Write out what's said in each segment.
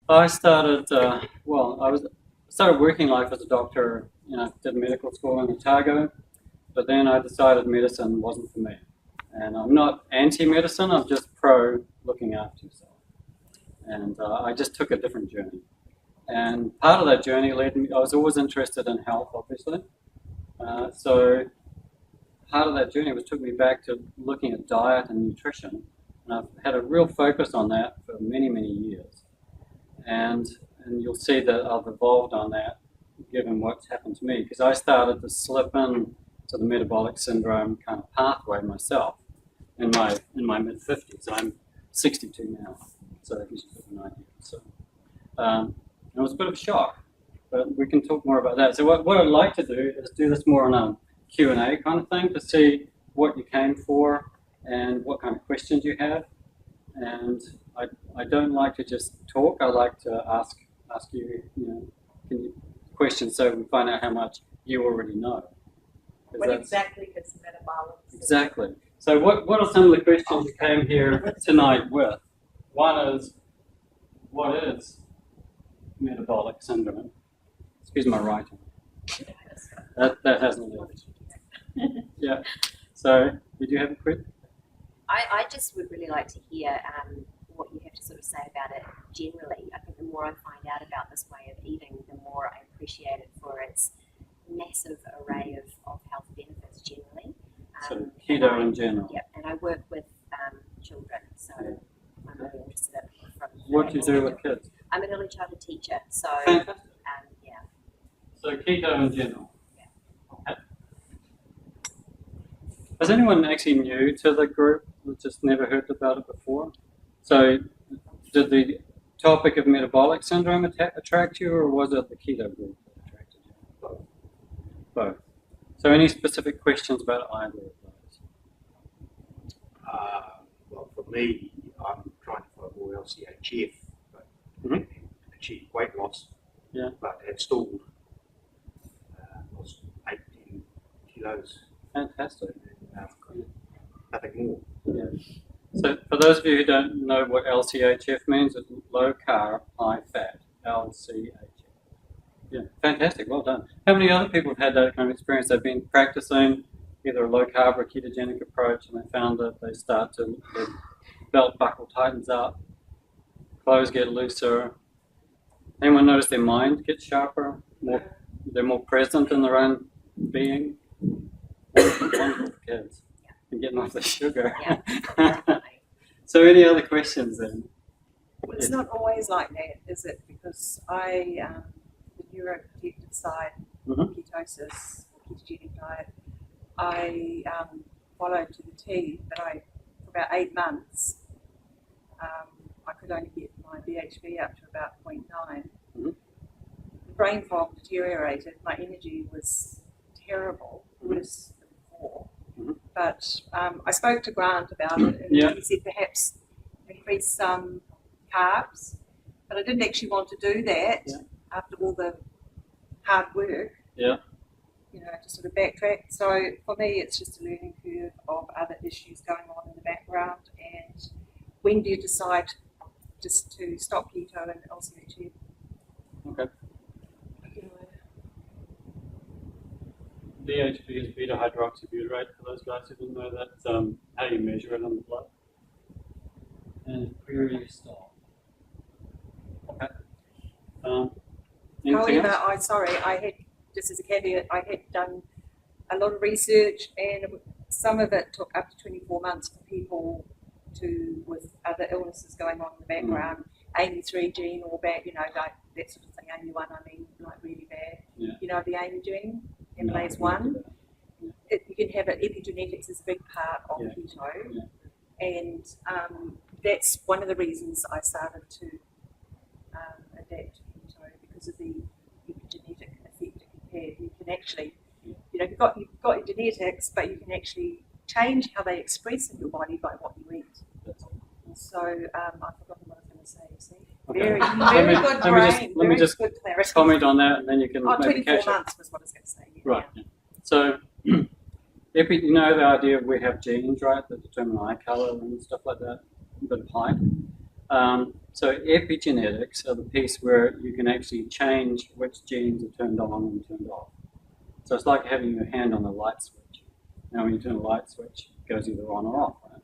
I started, started working life as a doctor. Did medical school in Otago, but then I decided medicine wasn't for me. And I'm not anti-medicine, I'm just pro looking after yourself. And I just took a different journey. And part of that journey led me, I was always interested in health, obviously. So part of that journey took me back to looking at diet and nutrition. And I've had a real focus on that for many, many years. And you'll see that I've evolved on that given what's happened to me, because I started to slip in to the metabolic syndrome kind of pathway myself in my mid-50s. I'm 62 now, so that gives you an idea. So it was a bit of a shock, but we can talk more about that. So what I'd like to do is do this more on a Q&A kind of thing to see what you came for and what kind of questions you have. And I don't like to just talk. I like to ask you, questions so we find out how much you already know. What exactly is metabolic? Exactly. So what are some of the questions you came here tonight with? One is, what is metabolic syndrome? Excuse my writing. That hasn't left. Yeah. So did you have a question? I just would really like to hear what you have to sort of say about it generally. I think the more I find out about this way of eating, the more I appreciate it for its massive array of health benefits generally. So keto in general. Yeah, and I work with children, so I'm really interested in from. What do you do with kids? I'm an early childhood teacher, so Fantastic. yeah. So keto in general. Yeah. Okay. Is anyone actually new to the group who just never heard about it before? So did the topic of metabolic syndrome attract you, or was it the keto group that attracted you? Both. So any specific questions about either of those? Well, for me, I'm trying to follow more LCHF, but achieve weight loss. Yeah. But had stalled, lost 8-10 kilos. Fantastic. Nothing more. Yeah. So for those of you who don't know what LCHF means, it's low carb, high fat. LCHF. Yeah, fantastic. Well done. How many other people have had that kind of experience? They've been practicing either a low carb or ketogenic approach, and they found that they start to, the belt buckle tightens up, clothes get looser. Anyone notice their mind gets sharper? They're more present in their own being? Wonderful kids. And getting off the sugar. Yeah. So any other questions then? Well, it's not always like that, is it? Because the neuroprotective side, ketosis, ketogenic diet, I followed to the T, but for about 8 months, I could only get my BHB up to about 0.9. The brain fog deteriorated, my energy was terrible, worse than before. But I spoke to Grant about it, and he said perhaps increase some carbs, but I didn't actually want to do that after all the hard work. Yeah. To sort of backtrack. So for me, it's just a learning curve of other issues going on in the background. And when do you decide just to stop keto and LCHF? Okay. BHB is beta hydroxybutyrate, for those guys who didn't know that. How you measure it on the blood. And where you stop. Okay. However, I had, just as a caveat, I had done a lot of research, and some of it took up to 24 months for people with other illnesses going on in the background, AME3 gene or bad, like that sort of thing, AME1, like really bad. Yeah. The AME gene, amylase 1. You can have it, epigenetics is a big part of keto. And that's one of the reasons I started to adapt to keto, because of the epigenetic effect it can have. You can actually, you've got your genetics, but you can actually change how they express in your body by what you eat. So I've forgotten what I was going to say. Okay. Very good brain. Let me just good clarity. comment on that, and then you can maybe 24 catch up. months was what I was going to say. Yeah. Right. Yeah. So, the idea of we have genes, right, that determine eye color and stuff like that, but height. So epigenetics are the piece where you can actually change which genes are turned on and turned off. So it's like having your hand on a light switch. Now when you turn a light switch, it goes either on or off, right?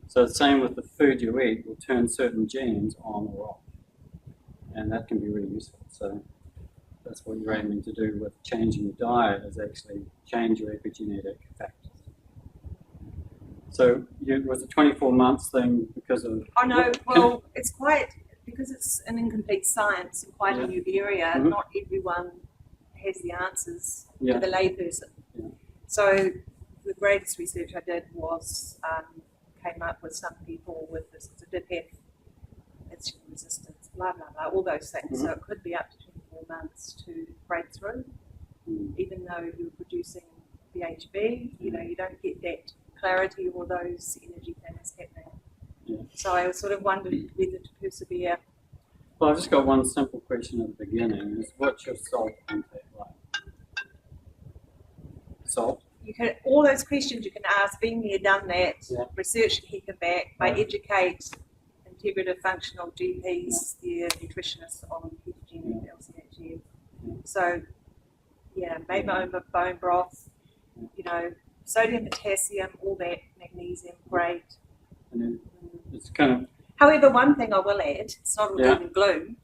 So the same with the food you eat will turn certain genes on or off. And that can be really useful. So that's what you're aiming to do with changing your diet, is actually change your epigenetic factors. So was it 24 months thing because of... I know, well, it's quite, because it's an incomplete science and quite a new area, not everyone has the answers to the layperson. Yeah. So the greatest research I did was, came up with some people with this, so did have insulin resistance, blah, blah, blah, all those things. So it could be up to 24 months to break through, even though you're producing BHB, you know, you don't get that clarity or those energy things happening. Yeah. So I sort of wondered whether to persevere. Well, I've just got one simple question at the beginning, is what's your salt intake like? Salt? You can, all those questions you can ask, been there, done that, research the heck of that. I educate integrative functional GPs, their nutritionists on ketogenic LCHF. So, made my own bone broth, you know, sodium, potassium, all that, magnesium, great. And then it's kind of... However, one thing I will add, it's not all doom and gloom,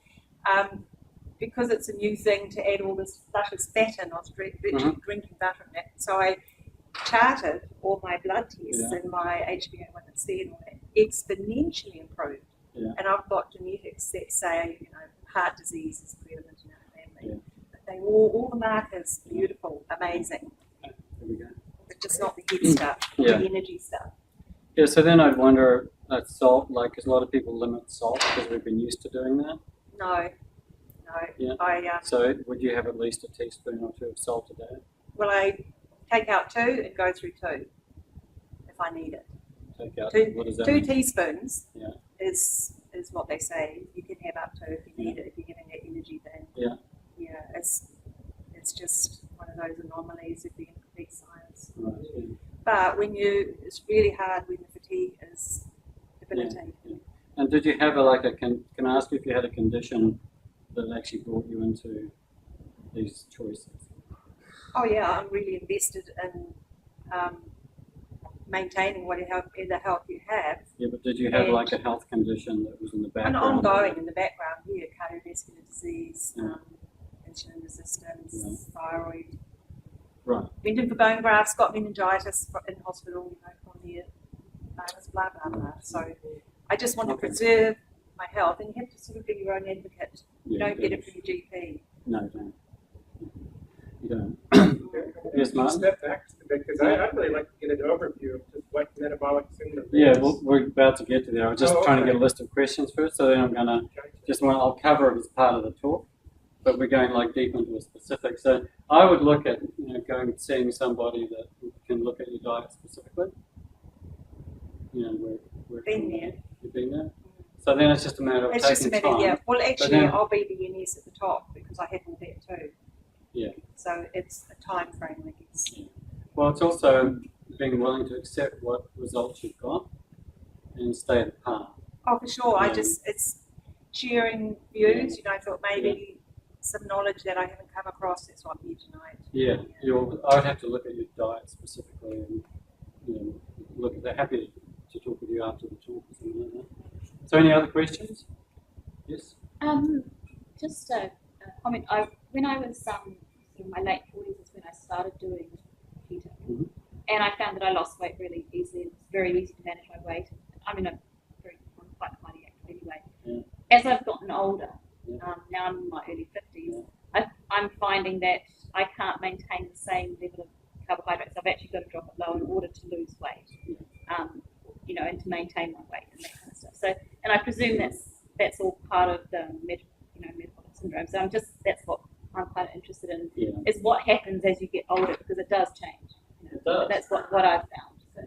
because it's a new thing to add all this butter's fat in. I was drinking butter and that. So I charted all my blood tests and my HbA1c and all that exponentially improved. Yeah. And I've got genetics that say, you know, heart disease is prevalent in our family. But they all the markers, beautiful, amazing. There we go. But just not the head stuff, the energy stuff. Yeah, so then I'd wonder, salt, like, because a lot of people limit salt because we've been used to doing that. No. Yeah. So would you have at least a teaspoon or two of salt a day? Well, I take out 2 and go through 2 if I need it. Take out, what does that 2 mean? teaspoons is what they say. You can have up to if you need it, if you're getting that energy thing. Yeah, it's just one of those anomalies of the incomplete science. Right, But it's really hard when the fatigue is debilitating. And did you have can I ask you if you had a condition that actually brought you into these choices? Oh yeah, I'm really invested in maintaining whatever health you have. Yeah, but did you have like a health condition that was in the background? And ongoing in the background, cardiovascular disease, insulin resistance, thyroid. Right. Went in for bone grafts, got meningitis in hospital, you know, from the virus, blah, blah, blah. So I just want to preserve my health, and you have to sort of be your own advocate. You don't get it from your GP. No, you don't. You don't. Yes, Martin? Step back a bit, because I'd really like to get an overview of just what metabolic syndrome is. Yeah, we're about to get to there. I was just trying to get a list of questions first, so then I'm going to I'll cover it as part of the talk, but we're going like deep into a specific. So I would look at, seeing somebody that can look at your diet specifically. You've been there. So then it's just a matter of taking time. Yeah. Well, actually, I'll be the NS at the top because I have all that too. Yeah. So it's a time frame, I guess. Yeah. Well, it's also being willing to accept what results you've got and stay at the path. Oh, for sure. Yeah. It's sharing views. I thought maybe some knowledge that I haven't come across. That's what I'm here tonight. Yeah. I would have to look at your diet specifically and look at that. Happy to talk with you after the talk or something like that. So, any other questions? Yes. Just a comment. When I was in my late 40s is when I started doing keto, and I found that I lost weight really easily. It's very easy to manage my weight. I'm quite highly active anyway. Yeah. As I've gotten older, now I'm in my early 50s, I'm finding that I can't maintain the same level of carbohydrates. I've actually got to drop it low in order to lose weight, and to maintain my weight and that kind of stuff. So, and I presume that's all part of the metabolic syndrome. So that's what I'm kind of interested in, is what happens as you get older, because it does change. It does. That's what I've found. So,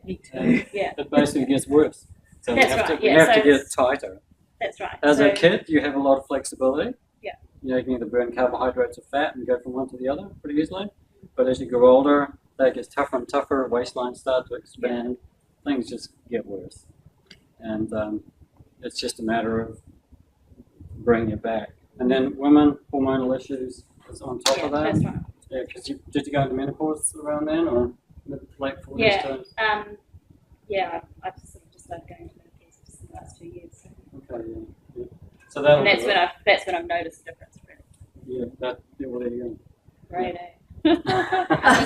me too. Yeah. It basically gets worse. So that's you have to get tighter. That's right. As a kid, you have a lot of flexibility. Yeah. You can either burn carbohydrates or fat and go from one to the other pretty easily. But as you grow older, that gets tougher and tougher. Waistlines start to expand. Things just get worse. And it's just a matter of bringing it back. And then women, hormonal issues is on top of that. That's right. Yeah, because did you go into menopause around then, or late 40s? Yeah. I've sort of just started going to menopause just in the last 2 years. So. Okay, yeah. So that'll And that's when I've noticed the difference. Really. Yeah, well, there you Great,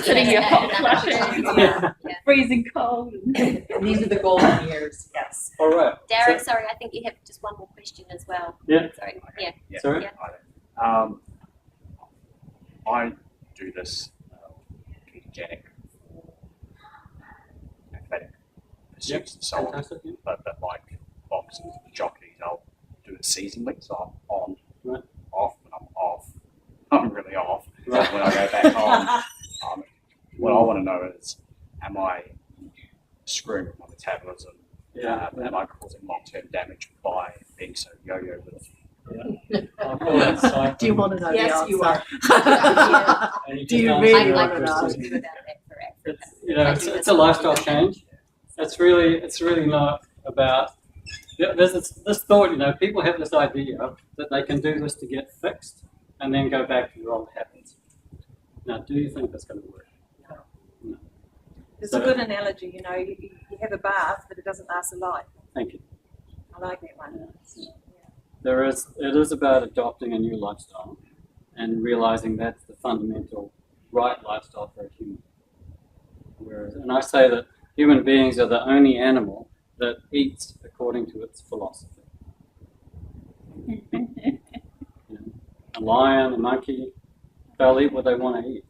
sitting here hot flushing, Yeah. freezing cold. And these are the golden years. Yes. go. All right. Derek, sorry, I think you have just one more question as well. Yeah. Sorry. Yeah. Yeah. Sorry? Yeah. I do this ketogenic for athletic pursuits and so on. Fantastic. Yeah. But like boxing, jockeys, I'll do it seasonally. So I'm on, Right. off, when I'm off. I'm really off. Right. When I go back home, what I want to know is, am I screwing with my metabolism? Yeah. Am I causing long-term damage by being so yo-yo with it? I'll call it cycling. Do you want to know Yes, the answer? you are. And you Do just you answer really your want to question. know? Talk to you about that for Africa. It's a lifestyle change. It's really not about. There's this thought, people have this idea that they can do this to get fixed and then go back to their old habits. Now, do you think that's going to work? No. It's So- a good analogy, you have a bath, but it doesn't last a life. Thank you. I like that one. It is about adopting a new lifestyle and realizing that's the fundamental right lifestyle for a human. And I say that human beings are the only animal that eats according to its philosophy. A lion, a monkey, they'll eat what they want to eat.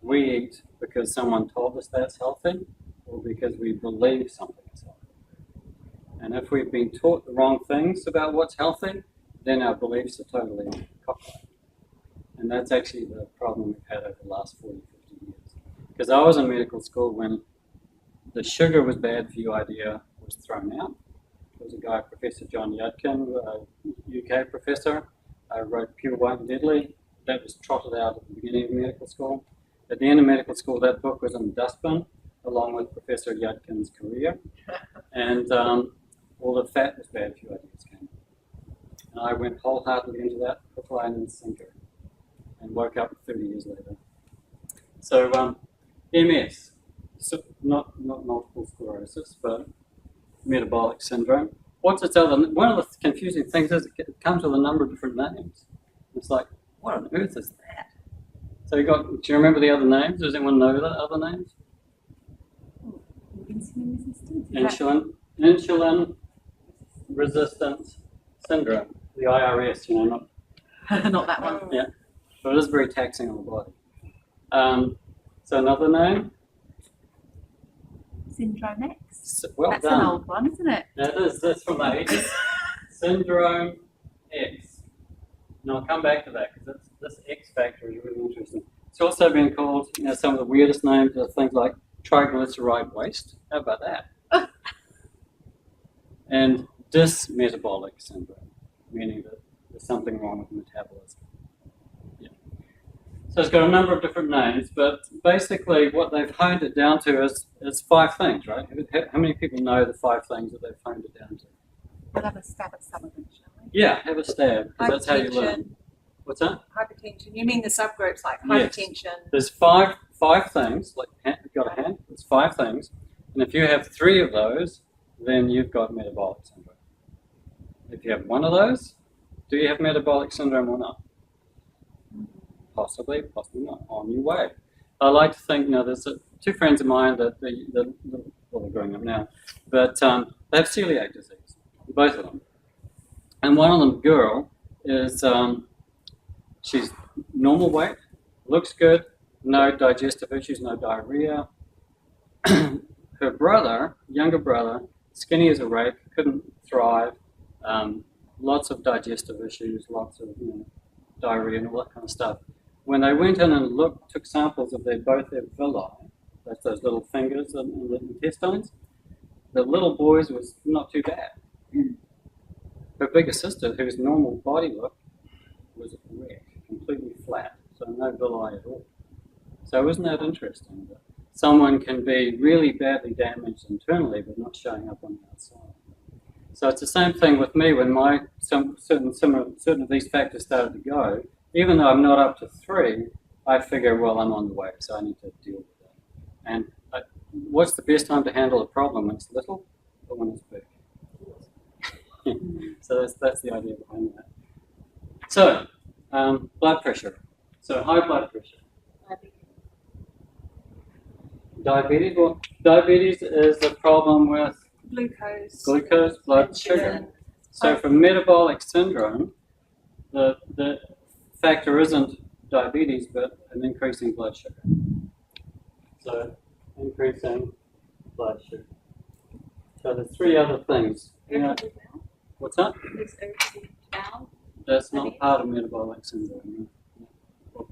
We eat because someone told us that's healthy, or because we believe something is healthy. And if we've been taught the wrong things about what's healthy, then our beliefs are totally cockeyed. And that's actually the problem we've had over the last 40, 50 years. Because I was in medical school when the sugar was bad for you idea was thrown out. There was a guy, Professor John Yudkin, a UK professor, wrote Pure, White and Deadly. That was trotted out at the beginning of medical school. At the end of medical school, that book was in the dustbin, along with Professor Yudkin's career. And all the fat was bad for you ideas came. And I went wholeheartedly into that, hook, line, and sinker, and woke up 30 years later. So MS, so not multiple sclerosis, but metabolic syndrome. What's its other? One of the confusing things is it comes with a number of different names. It's like, what on earth is that? So you got. Do you remember the other names? Does anyone know the other names? Insulin resistance syndrome. The IRS, not. Not that one. Yeah, but it is very taxing on the body. So another name. Syndrome X. Well That's done. an old one, isn't it? That is that's from the 80s. Syndrome X. And I'll come back to that because this X factor is really interesting. It's also been called, some of the weirdest names are things like triglyceride waste. How about that? And dysmetabolic syndrome, meaning that there's something wrong with metabolism. Yeah. So it's got a number of different names, but basically what they've honed it down to is 5 things, right? How many people know the 5 things that they've honed it down to? We'll have a stab at some of them, shall we? Yeah, have a stab, because that's how you learn. What's that? Hypertension. You mean the subgroups like Yes. hypertension? There's five things, like you've got a hand, there's 5 things, and if you have 3 of those, then you've got metabolic syndrome. If you have 1 of those, do you have metabolic syndrome or not? Possibly, possibly not. On your way. I like to think, there's 2 friends of mine that well, they're growing up now, but they have celiac disease, both of them. And one of them, girl, is she's normal weight, looks good, no digestive issues, no diarrhea. Her brother, younger brother, skinny as a rake, couldn't thrive, lots of digestive issues, lots of diarrhea and all that kind of stuff. When they went in and took samples of both their villi, that's those little fingers and the intestines, the little boy's was not too bad. Her bigger sister, whose normal body look, was a wreck, completely flat, so no villi at all. So isn't that interesting? That someone can be really badly damaged internally but not showing up on the outside. So it's the same thing with me when certain of these factors started to go. Even though I'm not up to 3, I figure, well, I'm on the way, so I need to deal with it. And what's the best time to handle a problem? When it's little or when it's big? So that's the idea behind that. So, blood pressure. So high blood pressure. Diabetes. Well, diabetes is a problem with glucose, blood sugar. So for metabolic syndrome, the factor isn't diabetes, but an increasing blood sugar. So increasing blood sugar. So there's 3 other things. What's that? That's not part of metabolic syndrome.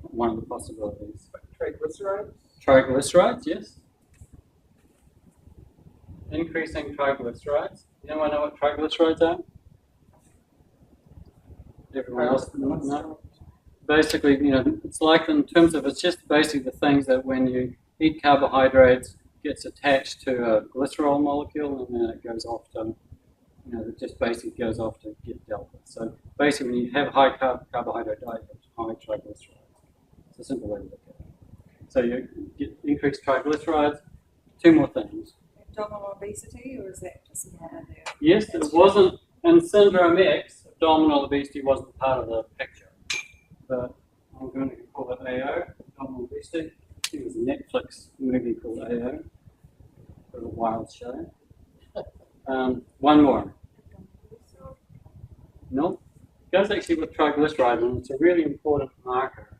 One of the possibilities. Triglycerides? Triglycerides, yes. Increasing triglycerides. Anyone know what triglycerides are? Everyone else? No? Basically, it's like in terms of, it's just basically the things that when you eat carbohydrates, gets attached to a glycerol molecule, and then it goes off to, it just basically goes off to get dealt with. So basically, when you have high carbohydrate diet, you have high triglycerides. It's a simple way to look at it. So you get increased triglycerides. 2 more things. Abdominal obesity, or is that just not in there? Yes, it wasn't in Syndrome X. Abdominal obesity wasn't part of the picture, but I'm going to call it AO, abdominal obesity. I think it was a Netflix movie called AO. It was a wild show. 1 more. No, it goes actually with triglyceride, and it's a really important marker.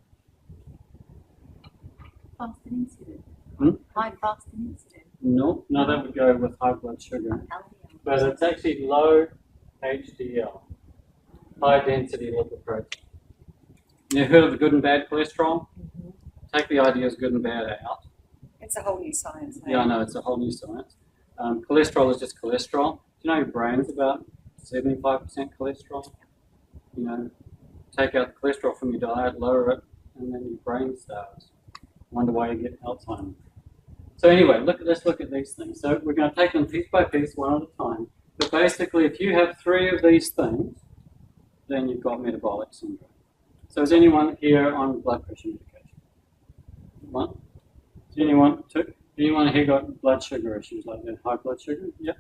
Fasting insulin. Hmm? High fasting insulin. No, that would go with high blood sugar. But it's actually low HDL, high density lipoprotein. You heard of the good and bad cholesterol? Take the ideas good and bad out. It's a whole new science. Yeah, I know, it's a whole new science. Cholesterol is just cholesterol. Do you know your brain's about 75% cholesterol? Take out the cholesterol from your diet, lower it, and then your brain starves. Wonder why you get Alzheimer's. So anyway, let's look at these things. So we're going to take them piece by piece, one at a time. But basically, if you have 3 of these things, then you've got metabolic syndrome. So is anyone here on blood pressure medication? 1. Is anyone 2? Anyone here got blood sugar issues like that? High blood sugar? Yeah.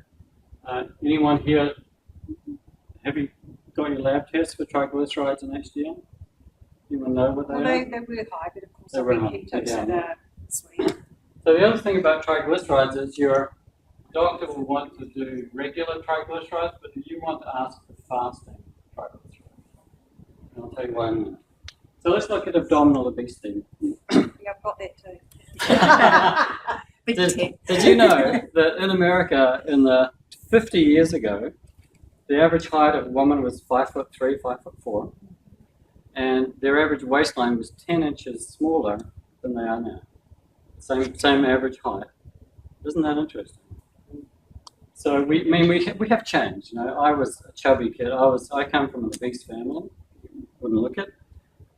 Anyone here, have you got your lab tests for triglycerides and HDL? Anyone know what they are? They were high, but of course They I've were been high, keto yeah. sweet. So the other thing about triglycerides is your doctor will want to do regular triglycerides, but you want to ask for fasting triglycerides. And I'll tell you why in a minute. So let's look at abdominal obesity. Yeah, I've got that too. Big tip. Did you know that in America, in the 50 years ago, the average height of a woman was 5'3", 5'4", and their average waistline was 10 inches smaller than they are now. Same average height. Isn't that interesting? So we have changed. I was a chubby kid. I come from an obese family. Wouldn't look it,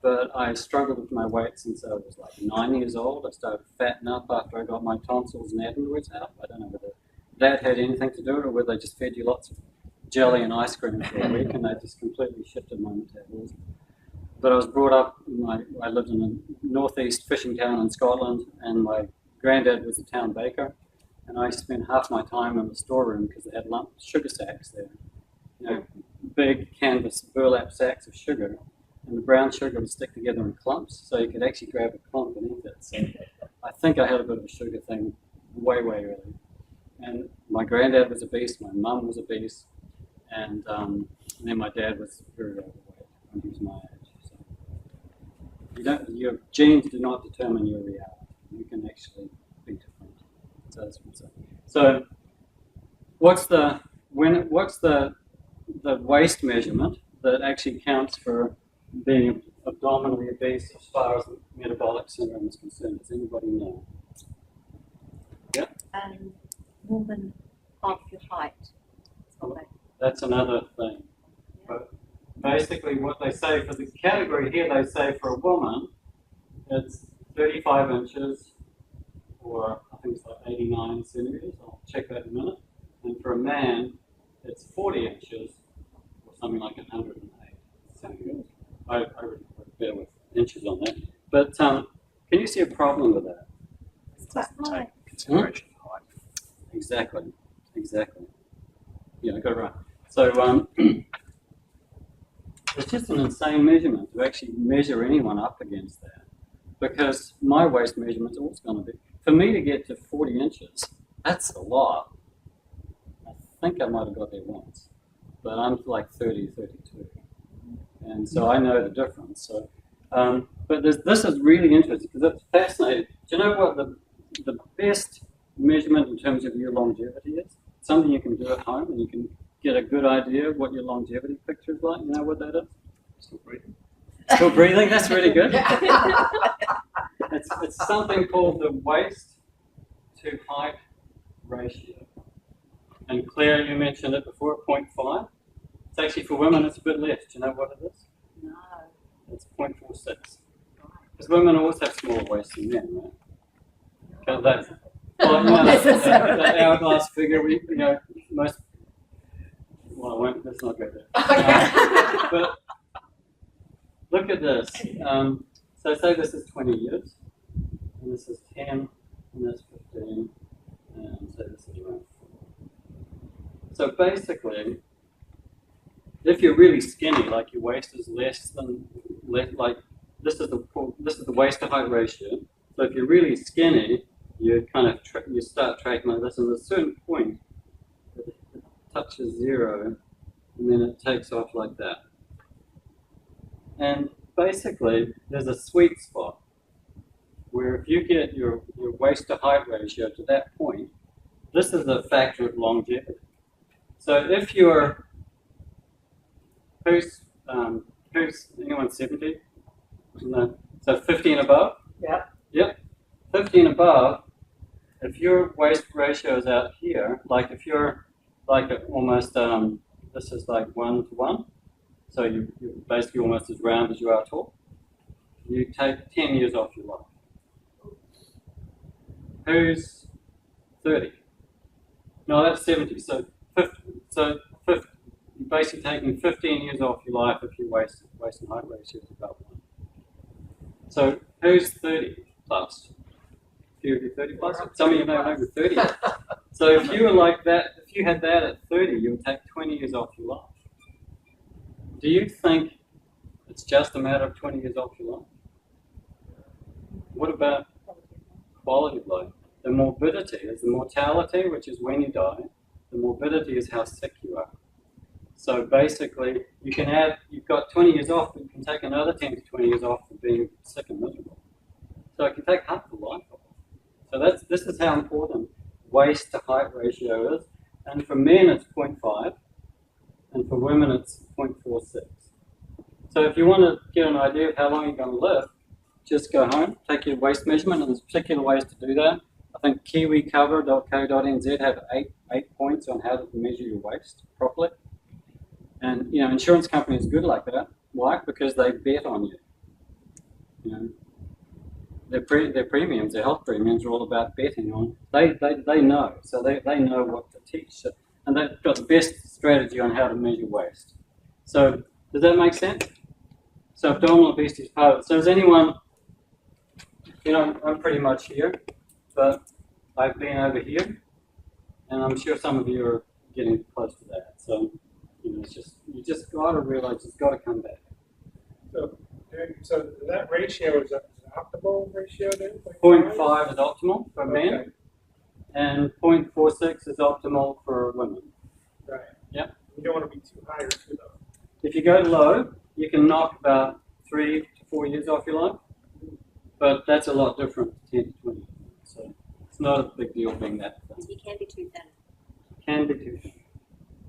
but I struggled with my weight since I was like 9 years old. I started fattening up after I got my tonsils and adenoids out. I don't know whether that had anything to do with it, or whether they just fed you lots of jelly and ice cream for a week, and they just completely shifted my metabolism. But I was brought up, I lived in a northeast fishing town in Scotland, and my granddad was a town baker, and I spent half my time in the storeroom because they had sugar sacks there. Big canvas burlap sacks of sugar, and the brown sugar would stick together in clumps, so you could actually grab a clump and eat it. So I think I had a bit of a sugar thing way early. And my granddad was obese, my mum was obese, and then my dad was very overweight when he was my age. Your genes do not determine your reality. You can actually be different. So that's what I'm saying. So what's the waist measurement that actually counts for being abdominally obese as far as metabolic syndrome is concerned? Does anybody know? Yeah? More than half your height. That's another thing. But basically what they say for the category here, they say for a woman, it's 35 inches, or I think it's like 89 centimeters. I'll check that in a minute. And for a man, it's 40 inches or something like 108 centimeters. I would bear with inches on that. But can you see a problem with that? Take consideration of height. Exactly. Yeah, I got it right. So it's just an insane measurement to actually measure anyone up against that. Because my waist measurement's always going to be, for me to get to 40 inches, that's a lot. I think I might have got there once, but I'm like 30, 32. And so I know the difference. So, but this is really interesting because it's fascinating. Do you know what the best measurement in terms of your longevity is? Something you can do at home and you can get a good idea of what your longevity picture is like. You know what that is? Still breathing. Still breathing, that's really good. It's something called the waist to height ratio. And Claire, you mentioned it before, 0.5. It's actually for women, it's a bit less. Do you know what it is? No. It's 0.46. Because women always have smaller waists than men, right? Because that's, well, you know, that hourglass figure, most, well, I won't, let's not go there. But look at this. So say this is 20 years, and this is 10, and that's 15, and so this is around 4. So basically, if you're really skinny, like your waist is less, like this is the waist to height ratio. So if you're really skinny, you kind of you start tracking like this, and at a certain point, it touches 0, and then it takes off like that. And basically, there's a sweet spot where if you get your waist to height ratio to that point, this is a factor of longevity. So if you're, who's anyone 70? No. So 50 and above? Yeah. Yep. 50 and above, if your waist ratio is out here, like if you're like almost, this is like 1 to 1, so you're basically almost as round as you are tall, you take 10 years off your life. Who's 30? No, that's 70. So 50. So 50. You're basically taking 15 years off your life if your waist and height ratio is above 1. So who's 30 plus? A few of you 30 plus? Some of you know over 30. So if you were like that, if you had that at 30, you would take 20 years off your life. Do you think it's just a matter of 20 years off your life? What about quality of life? The morbidity is the mortality, which is when you die. The morbidity is how sick you are. So basically, you can add, you've got 20 years off, but you can take another 10 to 20 years off for being sick and miserable. So it can take half the life off. So this is how important waist to height ratio is. And for men, it's 0.5. And for women, it's 0.46. So if you want to get an idea of how long you're going to live, just go home, take your waist measurement, and there's particular ways to do that. I think kiwicover.co.nz have eight points on how to measure your waist properly. And insurance companies are good like that. Why? Because they bet on you. Their premiums, their health premiums are all about betting on. They know, so they know what to teach. And they've got the best strategy on how to measure waist. So does that make sense? So abdominal obesity is part of it. So is anyone, I'm pretty much here, but I've been over here, and I'm sure some of you are getting close to that. So it's you just got to realize it's got to come back. So that ratio is an optimal ratio then? 0.5 is optimal for men, and 0.46 is optimal for women. Right. Yeah. You don't want to be too high or too low. If you go low, you can knock about 3 to 4 years off your life, but that's a lot different to 10 to 20. So it's not a big deal being that thin. So you can be too thin. Can be too thin.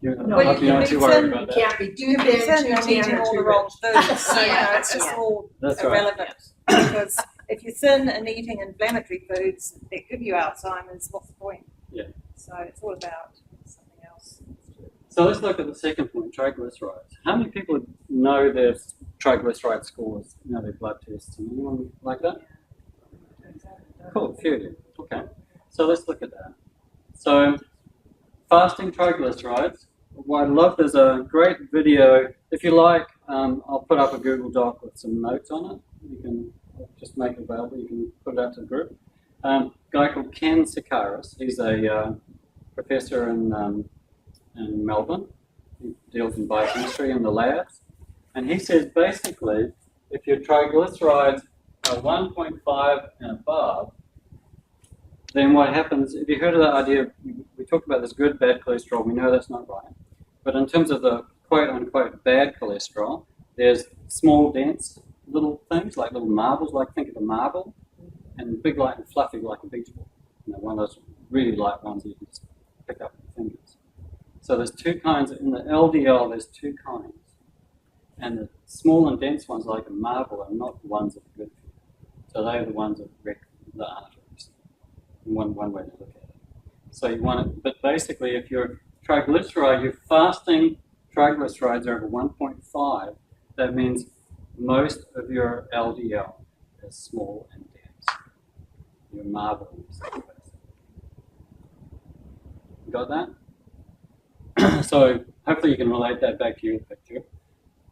You're Well, not you can too be worried thin, about that. Can't be too It's thin, you're too eating thin, or all the too wrong rich. foods, so it's just all That's right. irrelevant. Because if you're thin and eating inflammatory foods that give you Alzheimer's, what's the point? Yeah. So it's all about something else. So let's look at the second point, triglycerides. How many people know their triglyceride scores, their blood tests? Anyone like that? Cool, few of you. Okay. So let's look at that. So fasting triglycerides what I love, there's a great video. If you like, I'll put up a Google Doc with some notes on it. You can just make it available. You can put it out to the group. Guy called Ken Sikaris. He's a professor in Melbourne. He deals in biochemistry in the labs. And he says basically, if your triglycerides are 1.5 and above, then what happens, if you heard of the idea, we talked about this good, bad cholesterol, we know that's not right. But in terms of the quote-unquote bad cholesterol, there's small, dense little things, like little marbles, like think of a marble, and big, light and fluffy, like a beach ball. You know, one of those really light ones you can just pick up with your fingers. So there's two kinds, in the LDL there's two kinds. And the small and dense ones, like a marble, are not the ones that are good for you. So they're the ones that wreck the arteries. One way to look at it. So you want it, but basically if your triglyceride, your fasting triglycerides are over 1.5, that means most of your LDL is small and dense. Your marble is basically. Got that? So hopefully you can relate that back to your picture.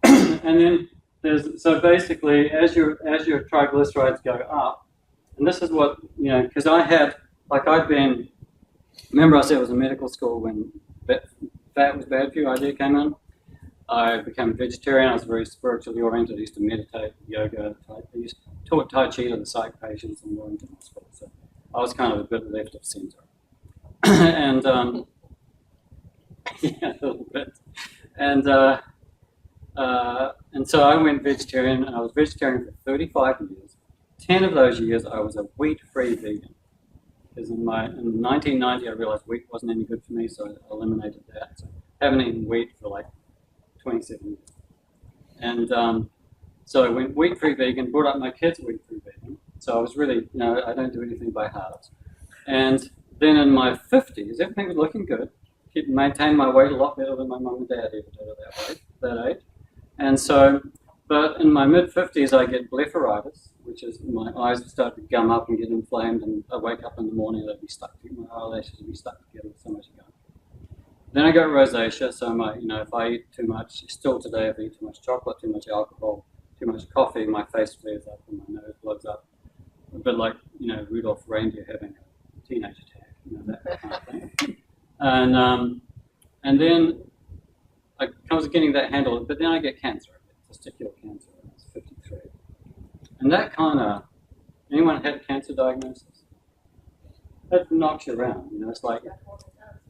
And then there's, so basically as your triglycerides go up, and this is what, you know, because I had, like I'd been, remember I said it was a medical school when fat was bad for you, idea came in. I became a vegetarian. I was very spiritually oriented. I used to meditate, yoga, I used to taught Tai Chi to the psych patients in Wellington Hospital. So I was kind of a bit left of center. And yeah, a little bit. And so I went vegetarian, and I was vegetarian for 35 years. 10 of those years I was a wheat-free vegan. Because in 1990 I realized wheat wasn't any good for me, so I eliminated that. So I haven't eaten wheat for like 27 years. And so I went wheat-free vegan, brought up my kids wheat-free vegan. So I was really, you know, I don't do anything by halves. And then in my 50s, everything was looking good. Maintained my weight a lot better than my mum and dad ever did at that age. And so, but in my mid-50s I get blepharitis, which is my eyes start to gum up and get inflamed, and I wake up in the morning, they'd be stuck to my eyelashes would be stuck together with so much gum. Then I got rosacea, so my, you know, if I eat too much, still today if I eat too much chocolate, too much alcohol, too much coffee, my face flares up and my nose bloods up. A bit like, you know, Rudolph Reindeer having a teenage attack, you know, that kind of thing. And then I was getting that handled, but then I get cancer, testicular cancer when I was 53. And that kind of, anyone had cancer diagnosis? That knocks you around, you know, it's like,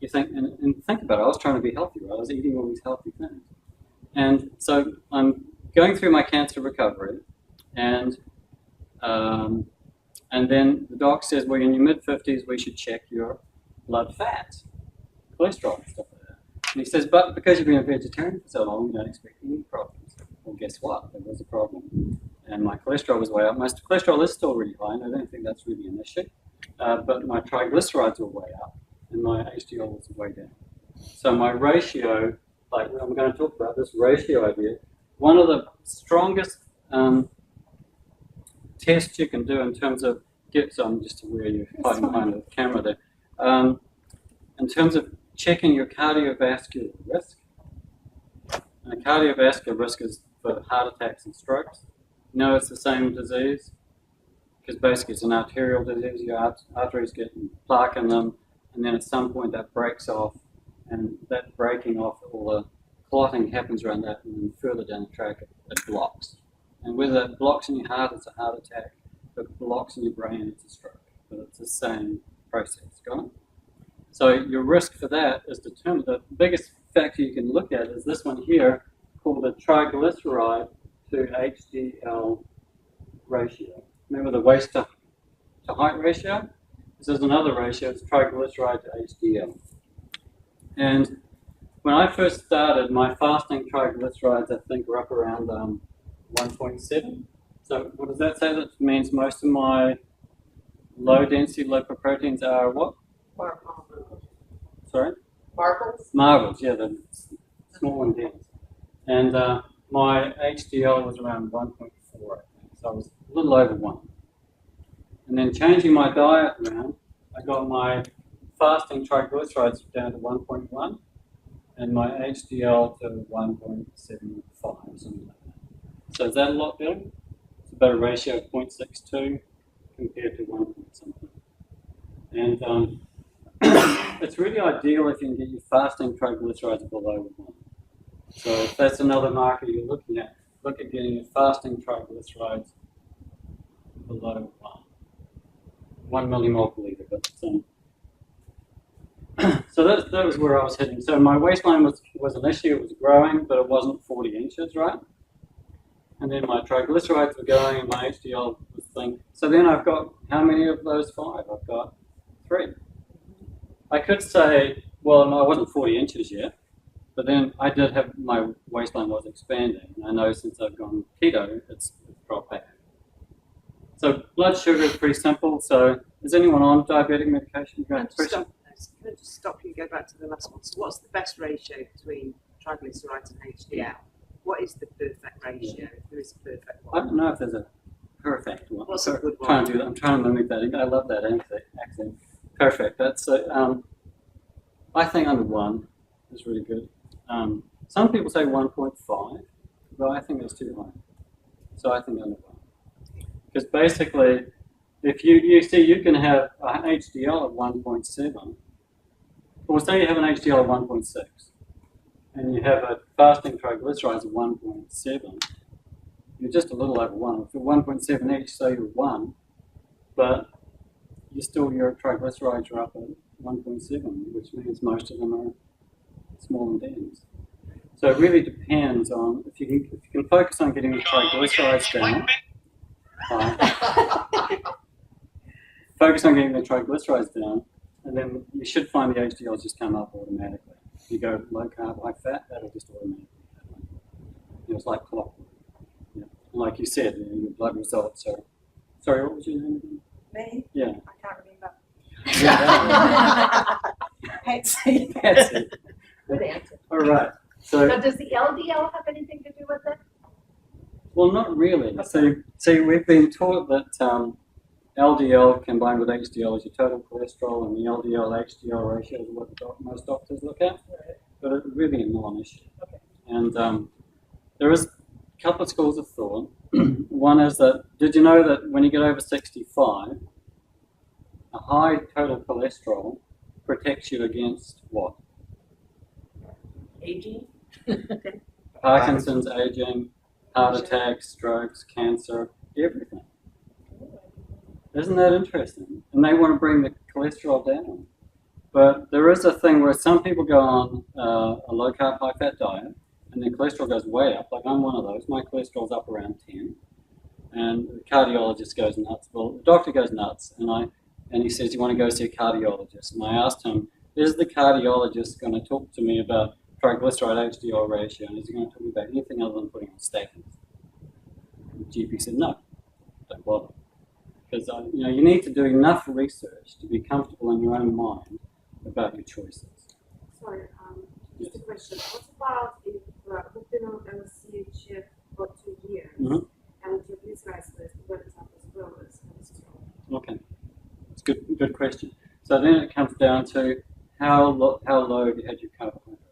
you think, and think about it, I was trying to be healthy, right? I was eating all these healthy things. And so I'm going through my cancer recovery, and then the doc says, well, in your mid-50s, we should check your blood fats, cholesterol and stuff like that. And he says, but because you've been a vegetarian for so long, you don't expect any problems. Well, guess what? There was a problem. And my cholesterol was way up. My cholesterol is still really high, and I don't think that's really an issue. But my triglycerides were way up, and my HDL was way down. So my ratio, like I'm going to talk about this ratio idea, one of the strongest tests you can do in terms of, so I'm just aware you're hiding behind the camera there, in terms of checking your cardiovascular risk. And a cardiovascular risk is for heart attacks and strokes. You know it's the same disease, because basically it's an arterial disease. Your arteries get plaque in them, and then at some point that breaks off, and that breaking off, all the clotting happens around that, and then further down the track it blocks. And whether it blocks in your heart, it's a heart attack. If it blocks in your brain, it's a stroke. But it's the same process. Got it? So your risk for that is determined. The biggest factor you can look at is this one here, called the triglyceride to HDL ratio. Remember the waist to height ratio? This is another ratio, it's triglyceride to HDL. And when I first started, my fasting triglycerides, I think, were up around 1.7. So what does that say? That means most of my low-density lipoproteins are what? Sorry? Marbles? Marbles, yeah, the small and dense. And my HDL was around 1.4, I think. So I was a little over 1. And then changing my diet around, I got my fasting triglycerides down to 1.1. and my HDL to 1.75, something like that. So is that a lot better? It's about a ratio of 0.62 compared to 1 point something. And it's really ideal if you can get your fasting triglycerides below 1. So if that's another marker you're looking at, look at getting your fasting triglycerides below 1 millimole per liter. But, so that was where I was heading. So my waistline was an issue. It was growing, but it wasn't 40 inches, right? And then my triglycerides were going, and my HDL was thing. So then I've got how many of those 5? I've got 3. I could say, well, no, I wasn't 40 inches yet, but then I did have my waistline was expanding. And I know since I've gone keto, it's dropped back. So blood sugar is pretty simple. So is anyone on diabetic medication? Can I just stop you and go back to the last one? So what's the best ratio between triglycerides and HDL? What is the perfect ratio? If there is a perfect I one. don't know if there's a perfect one. What's a good one? Trying to do that. I'm trying to mimic that. I love that accent. Perfect. That's I think under 1 is really good. Some people say 1.5, but I think that's too high. So I think under 1. Because basically, if you see, you can have an HDL of 1.7, or say you have an HDL of 1.6, and you have a fasting triglycerides of 1.7, you're just a little over 1. If you're 1.7 each, say you're 1, but your triglycerides are up at 1.7, which means most of them are small and dense. So it really depends on if you can focus on getting the triglycerides down. Focus on getting the triglycerides down, and then you should find the HDLs just come up automatically. If you go low carb, high fat, that'll just automatically happen. It's like clockwork. Yeah. Like you said, your blood results are. Sorry, what was your name again? Me? Yeah. I can't remember. Yeah. Patsy. Patsy. Good answer. All right. So. Now, does the LDL have anything to do with it? Well, not really. So, see, we've been taught that LDL combined with HDL is your total cholesterol, and the LDL-HDL ratio is what most doctors look at, but it's really a non-issue. Okay. And there is a couple of schools of thought. One is that, did you know that when you get over 65, a high total cholesterol protects you against what? Aging? Parkinson's, aging, heart attacks, strokes, cancer, everything. Isn't that interesting? And they want to bring the cholesterol down. But there is a thing where some people go on a low-carb, high-fat diet, and their cholesterol goes way up. Like I'm one of those. My cholesterol's up around 10. And the cardiologist goes nuts. Well, the doctor goes nuts, and he says, you want to go see a cardiologist. And I asked him, is the cardiologist going to talk to me about triglyceride HDL ratio, and is he going to talk about anything other than putting on statins? And the GP said, no, don't bother. Because you need to do enough research to be comfortable in your own mind about your choices. Sorry, just a question. What about if you've been on LCHF for 2 years and your triglycerides went up as well as cholesterol? Okay, it's good question. So then it comes down to how low have you had your carbohydrates?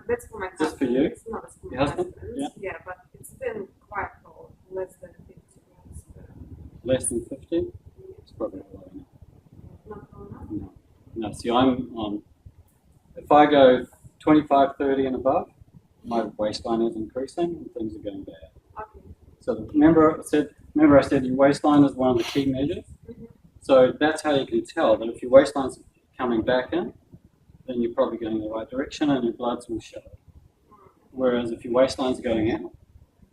That's for my husband. Just for you? It's not for my Your husband? Yeah, but it's been quite low, less than 50 grams. Less than 50? It's probably low enough. Not low enough? No. See, I'm on. If I go 25, 30 and above, my waistline is increasing and things are going bad. Okay. So remember I said your waistline is one of the key measures. So that's how you can tell that if your waistline's coming back in, then you're probably going in the right direction and your bloods will show it. Whereas if your waistline's going out,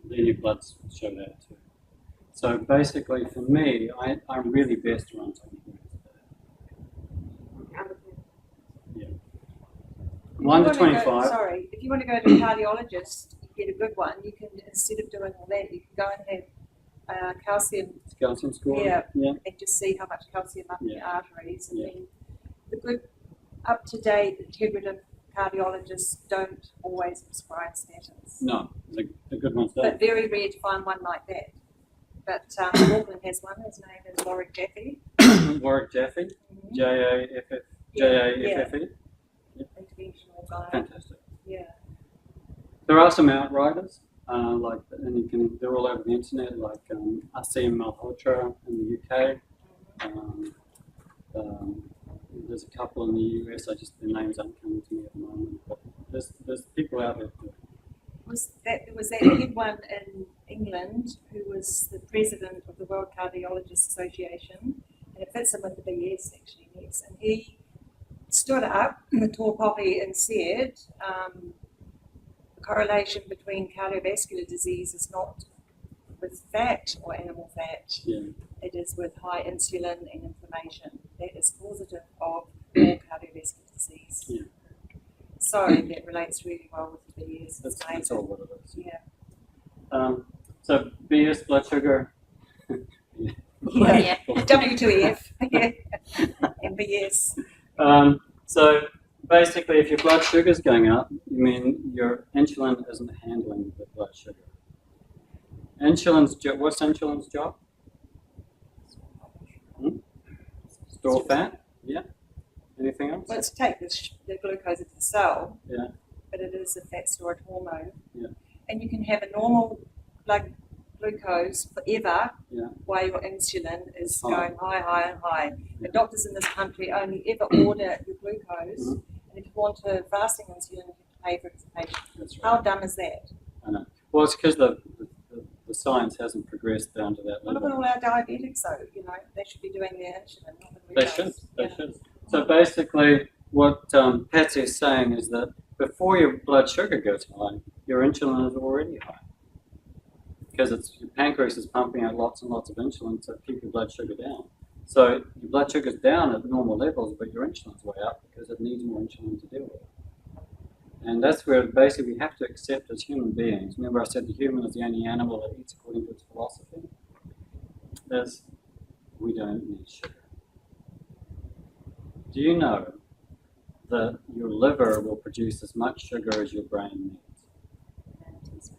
then your bloods will show that too. So basically for me, I'm really best around 20 grams a day. Yeah. 1 to 25. If you want to go to a cardiologist, you get a good one, you can, instead of doing all that, you can go and have calcium. Calcium score? Yeah. Yeah. And just see how much calcium up in your Yeah. arteries. And Yeah. then the good, up-to-date, integrative cardiologists don't always prescribe statins. No, the good ones don't. But very rare to find one like that. But Auckland has one. His name is Warwick Jaffe. Warwick Jaffe, Jaffe. Yeah. Jaffe. Interventional diet. fantastic. Yeah. There are some outriders, they're all over the internet, like AUT Millennium in the UK. There's a couple in the US. The names aren't coming to me at the moment, but there's people out there. Was that head one in England who was the president of the World Cardiologists Association, and it fits him with the BS actually next. And he stood up in the tall poppy and said the correlation between cardiovascular disease is not with fat or animal fat. Yeah. It is with high insulin and inflammation. That is causative of all cardiovascular disease. Yeah. So that relates really well with the BS. That's all what it is. Yeah. So BS, blood sugar. Yeah. W2F. Yeah. And BS. So basically, if your blood sugar is going up, you mean your insulin isn't handling the blood sugar. What's insulin's job? Store fat. Yeah. Anything else? Well, it's to take the glucose into the cell. Yeah. But it is a fat storage hormone. Yeah. And you can have a normal blood glucose forever, Yeah. while your insulin is High. going high and high. The Yeah. doctors in this country only ever order your glucose, Mhm. and if you want a fasting insulin, you have to pay for it as a patient. That's right. How dumb is that? I know. Well, it's because the science hasn't progressed down to that Well, look level. at all our diabetics, though. They should be doing their insulin, not the They glucose. should. They Yeah. should. So basically, what Patsy is saying is that before your blood sugar goes high, your insulin is already high, because your pancreas is pumping out lots and lots of insulin to keep your blood sugar down. So your blood sugar is down at normal levels, but your insulin's way up because it needs more insulin to deal with. And that's where basically we have to accept as human beings. Remember I said the human is the only animal that eats according to its philosophy? We don't need sugar. Do you know that your liver will produce as much sugar as your brain needs?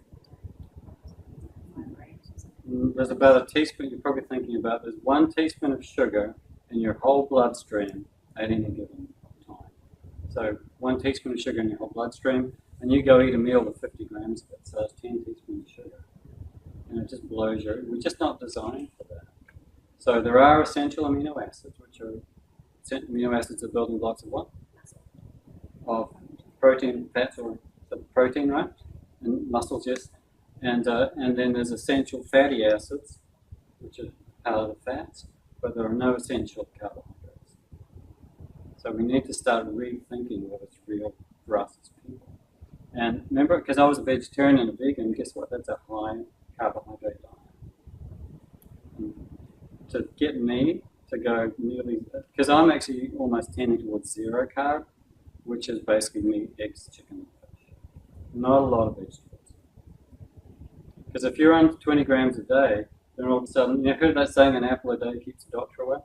There's about a teaspoon, you're probably thinking about, there's 1 teaspoon of sugar in your whole bloodstream at any given time. So 1 teaspoon of sugar in your whole bloodstream, and you go eat a meal with 50 grams of it, so it's 10 teaspoons of sugar. And it just blows we're just not designed for that. So there are essential amino acids, which are, amino acids are building blocks of what? Of protein, fats, or protein, right? And muscles, yes. And then there's essential fatty acids, which are part of the fats, but there are no essential carbohydrates. So we need to start rethinking what is real for us as people. And remember, because I was a vegetarian and a vegan, guess what? That's a high carbohydrate diet. And to get me to go nearly, because I'm actually almost tending towards 0 carb, which is basically meat, eggs, chicken, and fish. Not a lot of vegetables. Because if you're under 20 grams a day, then all of a sudden, you heard that saying, an apple a day keeps the doctor away?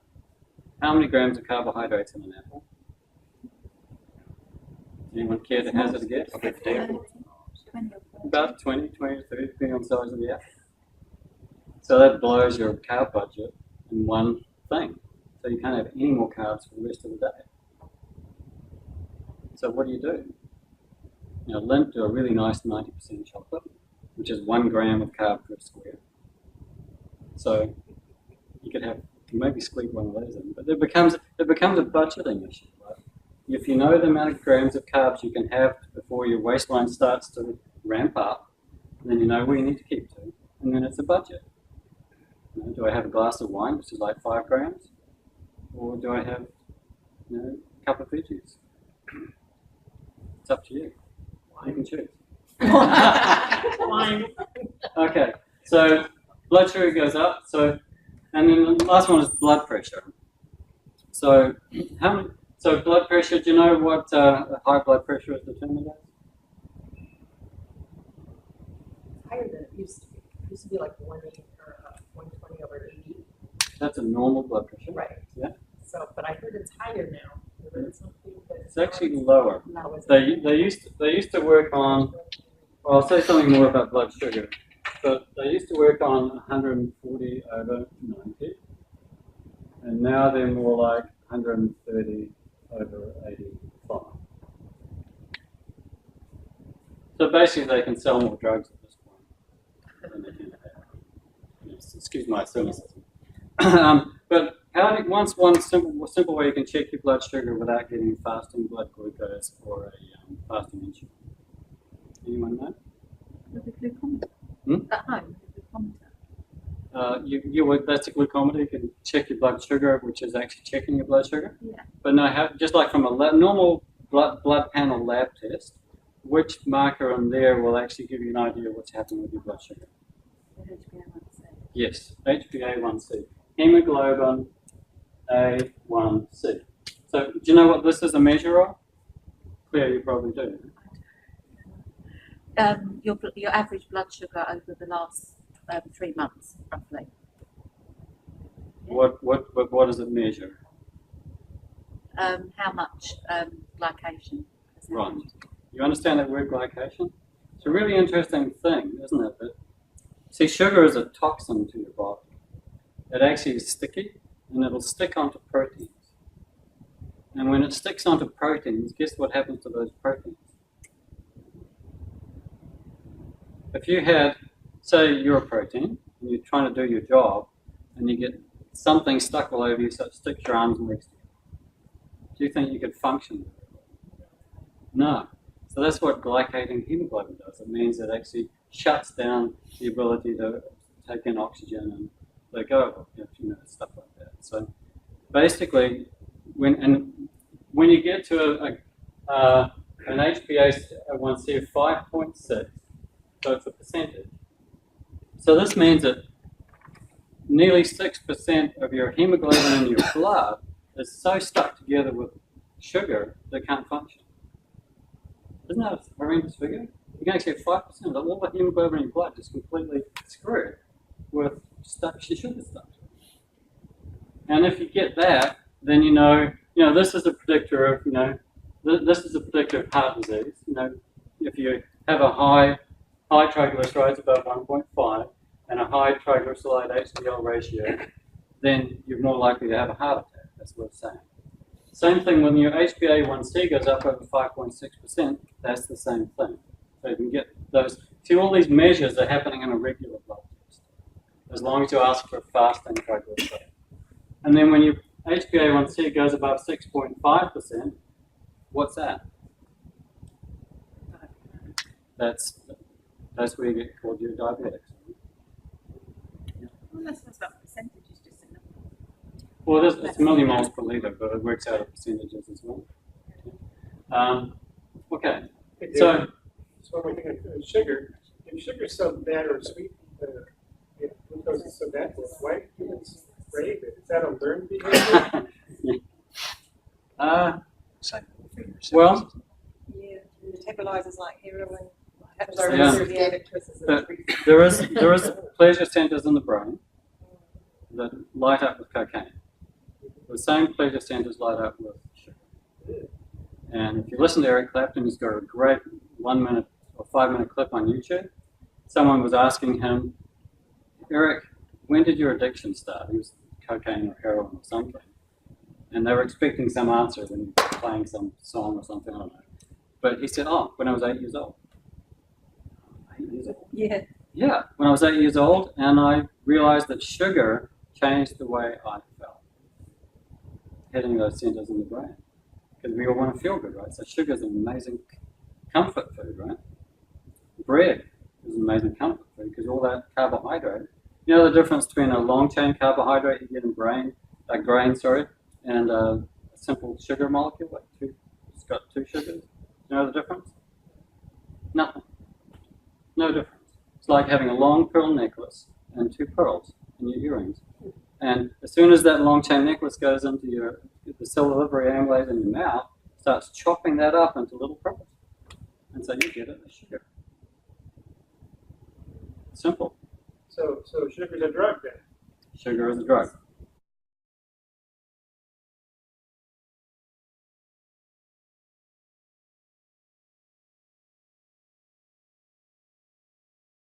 How many grams of carbohydrates in an apple? Anyone care to hazard a guess? About 20 to 30, depending on the size of the apple. So that blows your carb budget in one thing. So you can't have any more carbs for the rest of the day. So what do? Lint do a really nice 90% chocolate, which is 1 gram of carb per square. So you could maybe squeeze one of those in, but it becomes a budgeting issue, right? If you know the amount of grams of carbs you can have before your waistline starts to ramp up, then you know where you need to keep to, and then it's a budget. Do I have a glass of wine, which is like 5 grams, or do I have a cup of veggies? It's up to you. You can choose. Okay, so blood sugar goes up. And then the last one is blood pressure. So blood pressure. Do you know what high blood pressure is determined as? Higher than it used to be. It used to be like 180 or 120 over 80. That's a normal blood pressure. Right. Yeah. So, but I heard it's higher now. I heard something that It's actually lower. now it's They used to work on. Well, I'll say something more about blood sugar. But they used to work on 140 over 90, and now they're more like 130 over 85. So basically, they can sell more drugs at this point than they can have. Yes, excuse my cynicism. But one simple way you can check your blood sugar without getting fasting blood glucose or a fasting insulin. Anyone know? With a glucometer. At home, with a glucometer. That's a glucometer. You can check your blood sugar, which is actually checking your blood sugar. Yeah. But no, just like from a normal blood panel lab test, which marker in there will actually give you an idea of what's happening with your blood sugar? HbA1c. Yes, HbA1c, hemoglobin A1c. So do you know what this is a measure of? Claire, you probably do. Your average blood sugar over the last 3 months, roughly. What does it measure? How much glycation has Right. happened? You understand that word glycation? It's a really interesting thing, isn't it? That, see, sugar is a toxin to your body. It actually is sticky, and it'll stick onto proteins. And when it sticks onto proteins, guess what happens to those proteins? If you had, say you're a protein, and you're trying to do your job, and you get something stuck all over you, so it sticks your arms and legs together, do you think you could function? No. So that's what glycating hemoglobin does. It means it actually shuts down the ability to take in oxygen and let go of it, stuff like that. So basically, when you get to an HbA1c of 5.6, so it's a percentage. So this means that nearly 6% of your hemoglobin in your blood is so stuck together with sugar that it can't function. Isn't that a horrendous figure? You can actually have 5% of all the hemoglobin in your blood just completely screwed with sugar stuff. And if you get that, then this is a predictor of this is a predictor of heart disease. If you have a high triglycerides above 1.5 and a high triglyceride HDL ratio, then you're more likely to have a heart attack. That's what it's saying. Same thing when your HbA1c goes up over 5.6%, that's the same thing. So you can get those. See, all these measures are happening in a regular blood test, as long as you ask for fasting triglyceride. And then when your HbA1c goes above 6.5%, what's that? That's where you get called your diabetics. Well, that's about percentages, just a number. Well, it's millimoles per litre, but it works out of percentages as well. Okay, so when we think of sugar, if sugar's so bad or sweet, glucose is so bad, why do humans crave it? Is that a learned behavior? Well, Yeah, metabolizers like heroin. there is pleasure centers in the brain that light up with cocaine. The same pleasure centers light up with sugar. And if you listen to Eric Clapton, he's got a great 1 minute or 5 minute clip on YouTube. Someone was asking him, Eric, when did your addiction start? He was cocaine or heroin or something. And they were expecting some answer when he was playing some song or something, I don't know. But he said, when I was 8 years old. 8 years old? Yeah. Yeah, when I was 8 years old, and I realized that sugar changed the way I felt, hitting those centers in the brain. Because we all want to feel good, right? So sugar is an amazing comfort food, right? Bread is an amazing comfort food because all that carbohydrate. You know the difference between a long-chain carbohydrate you get in grain, and a simple sugar molecule, it's got 2 sugars. You know the difference? Nothing. No difference. It's like having a long pearl necklace and 2 pearls in your earrings. And as soon as that long chain necklace goes into the salivary amylase in your mouth, starts chopping that up into little pearls. And so you get it as sugar. Simple. So sugar's a drug then? Sugar is a drug.